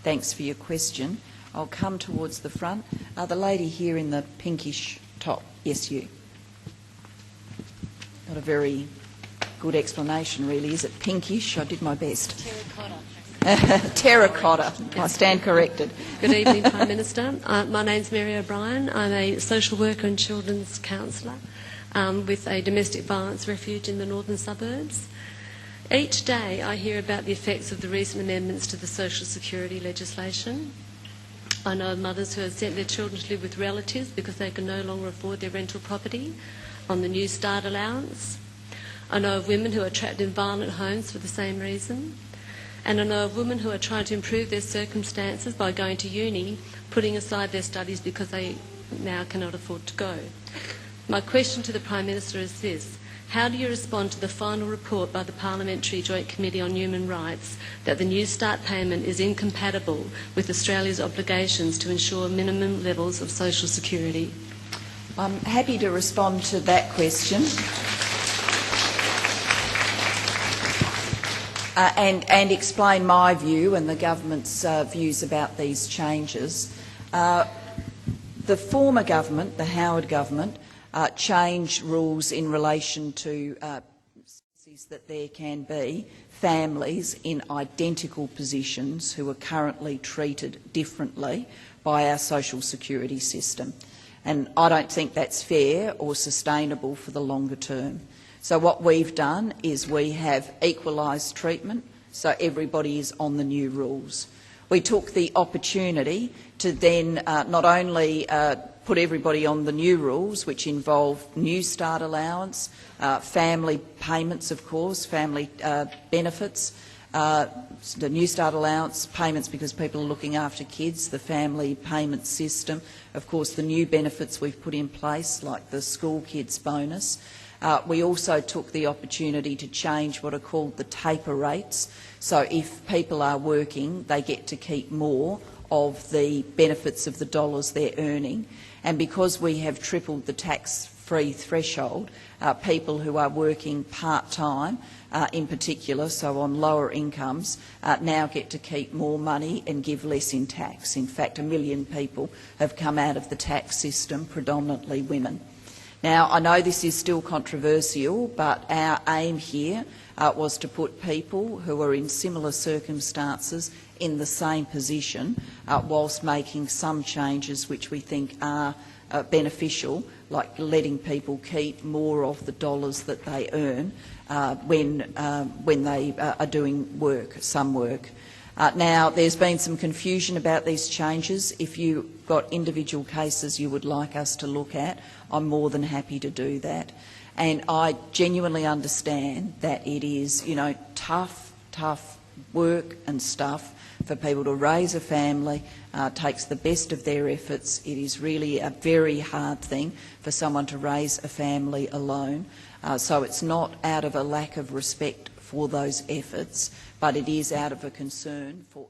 Thanks for your question. I'll come towards the front. The lady here in the pinkish top. Yes, you. Not a very good explanation, really. Is it pinkish? I did my best. Terracotta. Terracotta. I stand corrected. Good evening, Prime Minister. My name's Mary O'Brien. I'm a social worker and children's counsellor with a domestic violence refuge in the northern suburbs. Each day I hear about the effects of the recent amendments to the social security legislation. I know of mothers who have sent their children to live with relatives because they can no longer afford their rental property on the New Start allowance. I know of women who are trapped in violent homes for the same reason. And I know of women who are trying to improve their circumstances by going to uni, putting aside their studies because they now cannot afford to go. My question to the Prime Minister is this: how do you respond to the final report by the Parliamentary Joint Committee on Human Rights that the New Start payment is incompatible with Australia's obligations to ensure minimum levels of social security? I'm happy to respond to that question. And explain my view and the government's views about these changes. The former government, the Howard government, changed rules in relation to that there can be families in identical positions who are currently treated differently by our social security system. And I don't think that's fair or sustainable for the longer term. So what we've done is we have equalised treatment, so everybody is on the new rules. We took the opportunity to then not only put everybody on the new rules, which involve New Start allowance, family payments, of course, family benefits, the New Start allowance, payments because people are looking after kids, the family payment system, of course the new benefits we've put in place like the school kids bonus. We also took the opportunity to change what are called the taper rates. So if people are working, they get to keep more of the benefits of the dollars they're earning. And because we have tripled the tax-free threshold, people who are working part-time in particular, so on lower incomes, now get to keep more money and give less in tax. In fact, 1 million people have come out of the tax system, predominantly women. Now, I know this is still controversial, but our aim here was to put people who are in similar circumstances in the same position whilst making some changes which we think are beneficial, like letting people keep more of the dollars that they earn when they are doing work, some work. Now, there's been some confusion about these changes. If you've got individual cases you would like us to look at, I'm more than happy to do that. And I genuinely understand that it is, tough work and stuff for people to raise a family, takes the best of their efforts. It is really a very hard thing for someone to raise a family alone. So it's not out of a lack of respect for those efforts, but it is out of a concern for